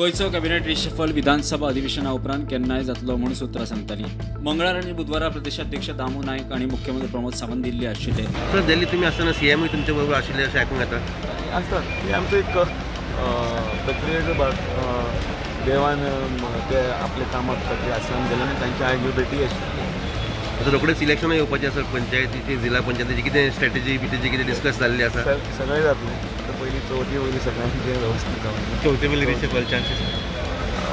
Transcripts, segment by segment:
गोयचो cabinet reshuffle विधानसभा अधिवेशना उपरांत केन्नाय जातलो म्हूण सुत्रां सांगताली। मंगळार आनी बुधवारा प्रदेशाध्यक्ष दामू नायक आनी मुख्यमंत्री प्रमोद सावंत दिल्ली आशिल्ले। सर दिल्ली तुम्ही असताना सीएमही तुमच्या बरोबर आशिल्ले अशें आयकूंक येता। असतात हे आमचं एक प्रक्रियेचं देवान ते आपले कामाक आश्रम गेले आनी तांची आयज भेटी आशिल्ली। आता रोखडेच इलेक्शन येवपाचें आसा पंचायतीची जिल्हा पंचायतीची कितें स्ट्रॅटेजी बिटेजी कितें डिस्कस जाल्ली आसा? सगळें जातलें आतां पयलीं चवथी वयली सगळ्यांचें वेवस्थीत जावन चवथे वेळी रिशफल चान्सीस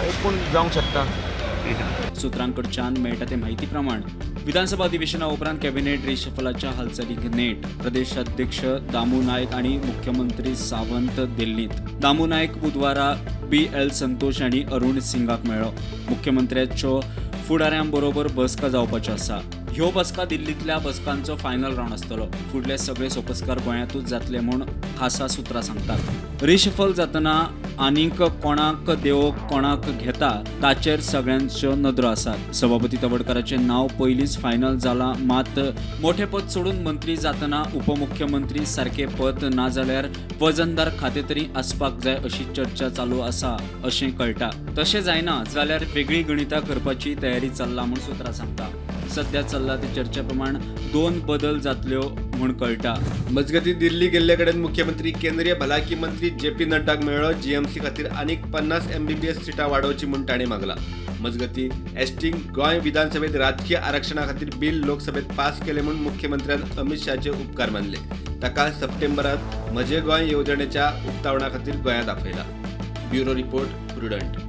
एकूण जावंक शकता। सुत्रांकडच्यान मेळटा ते म्हायती प्रमाण विधानसभा अधिवेशना उपरांत कॅबिनेट रिशफलाच्या हालचालीक नेट प्रदेशाध्यक्ष दामू नायक आनी मुख्यमंत्री सावंत दिल्लीत। दामू नायक बुधवारा BL संतोष आनी अरुण सिंगाक मेळ्ळो। मुख्यमंत्र्याच्यो फुडाऱ्यांबरोबर बसका जावपाच्यो आसा। ह्यो बसका दिल्लींतल्या बसकांचो फायनल रावंड आसतलो। फुडले सगळे सोपस्कार गोंयांतूच जातले म्हूण खासा सुत्रां सांगतात। रिशफल जातना आनीक कोणाक देव कोणाक घेता ताचेर सगळ्यांच्यो नदरो आसात। सभापती तवडकराचें नांव पयलींच फायनल जालां, मात मोठे पद सोडून मंत्री जातना उपमुख्यमंत्री सारखे पद ना जाल्यार वजनदार खातें तरी आसपाक जाय अशी चर्चा चालू आसा अशें कळटा। तशें जायना जाल्यार वेगळी गणितां करपाची तयारी चल्ला म्हूण सुत्रां सांगता। सध्या चल्ला ते चर्चे प्रमाण 2 बदल जातल्यो म्हूण कळटा। मजगती दिल्ली गेल्ले कडेन मुख्यमंत्री केंद्रीय भलायकी मंत्री JP नड्डाक मेळ्ळो। GMC खातीर आनीक 50 MBBS सिटां वाडोवची म्हूण ताणें मागला। मजगती एसटीन गोंय विधानसभेत राजकीय आरक्षणा खातीर बिल लोकसभेत पास केले म्हूण मुख्यमंत्र्यान अमित शाहचे उपकार मानले। ताका सप्टेंबरांत म्हजे गोंय येवजणेच्या उक्तावणा खातीर गोंयांत आपयला। Bureau report prudent.